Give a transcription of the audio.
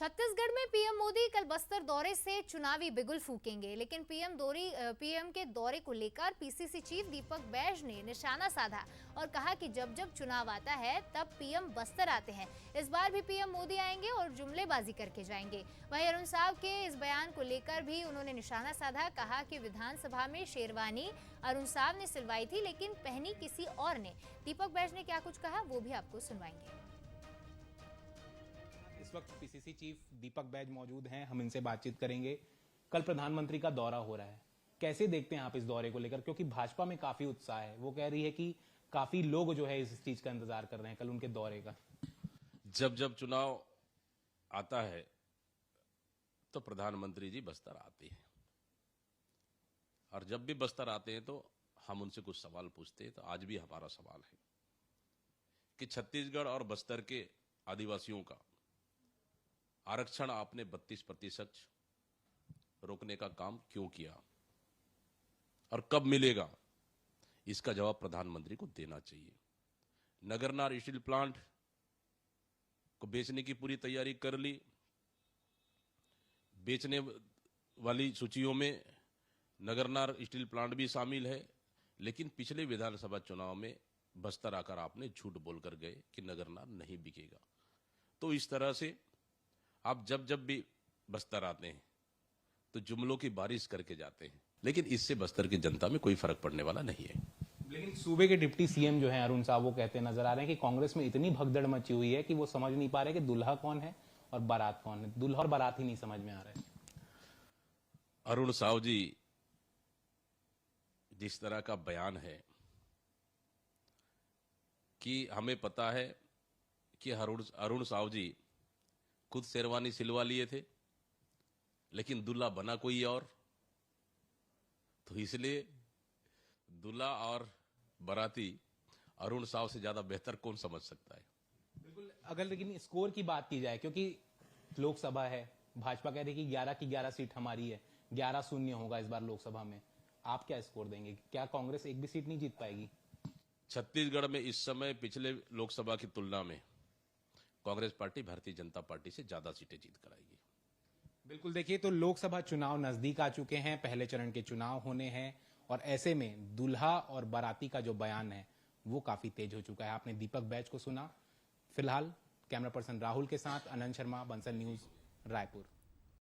छत्तीसगढ़ में पीएम मोदी कल बस्तर दौरे से चुनावी बिगुल फूकेंगे, लेकिन पीएम के दौरे को लेकर पीसीसी चीफ दीपक बैज ने निशाना साधा और कहा कि जब जब चुनाव आता है तब पीएम बस्तर आते हैं। इस बार भी पीएम मोदी आएंगे और जुमलेबाजी करके जाएंगे। वहीं अरुण साव के इस बयान को लेकर भी उन्होंने निशाना साधा, कहा कि विधानसभा में शेरवानी अरुण साव ने सिलवाई थी लेकिन पहनी किसी और ने। दीपक बैज ने क्या कुछ कहा वो भी आपको सुनवाएंगे। इस वक्त पीसीसी चीफ दीपक बैज मौजूद हैं, हम इनसे बातचीत करेंगे। कल प्रधानमंत्री का दौरा हो रहा है, कैसे देखते हैं आप इस दौरे को लेकर? क्योंकि भाजपा में काफी उत्साह है, वो कह रही है कि काफी लोग जो है इस चीज का इंतजार कर रहे हैं कल उनके दौरे का। जब जब चुनाव आता है तो प्रधानमंत्री जी बस्तर आते हैं, और जब भी बस्तर आते हैं तो हम उनसे कुछ सवाल पूछते हैं। तो आज भी हमारा सवाल है कि छत्तीसगढ़ और बस्तर के आदिवासियों का आरक्षण आपने 32% रोकने का काम क्यों किया और कब मिलेगा? इसका जवाब प्रधानमंत्री को देना चाहिए। नगरनार स्टील प्लांट को बेचने की पूरी तैयारी कर ली, बेचने वाली सूचियों में नगरनार स्टील प्लांट भी शामिल है, लेकिन पिछले विधानसभा चुनाव में बस्तर आकर आपने झूठ बोलकर गए कि नगरनार नहीं बिकेगा। तो इस तरह से आप जब जब भी बस्तर आते हैं तो जुमलों की बारिश करके जाते हैं, लेकिन इससे बस्तर की जनता में कोई फर्क पड़ने वाला नहीं है। लेकिन सूबे के डिप्टी सीएम जो हैं अरुण साव, वो कहते नजर आ रहे हैं कि कांग्रेस में इतनी भगदड़ मची हुई है कि वो समझ नहीं पा रहे कि दुल्हा कौन है और बारात कौन है। दुल्हा और बारात ही नहीं समझ में आ रहे। अरुण साव जी जिस तरह का बयान है कि हमें पता है कि अरुण साव जी खुद शेरवानी सिलवा लिए थे, लेकिन दूल्हा बना कोई और, तो इसलिए दूल्हा और बाराती अरुण साव से ज्यादा बेहतर कौन समझ सकता है? बिल्कुल। अगर लेकिन स्कोर की बात की जाए, क्योंकि लोकसभा है, भाजपा कह रही है कि 11 की 11 सीट हमारी है, 11-0 होगा इस बार लोकसभा में। आप क्या स्कोर देंगे? क्या कांग्रेस एक भी सीट नहीं जीत पाएगी? छत्तीसगढ़ में इस समय पिछले लोकसभा की तुलना में कांग्रेस पार्टी भारतीय जनता पार्टी से ज्यादा सीटें जीत कर आएगी। बिल्कुल। देखिए, तो लोकसभा चुनाव नजदीक आ चुके हैं, पहले चरण के चुनाव होने हैं, और ऐसे में दूल्हा और बाराती का जो बयान है वो काफी तेज हो चुका है। आपने दीपक बैज को सुना। फिलहाल कैमरा पर्सन राहुल के साथ अनंत शर्मा, बंसल न्यूज, रायपुर।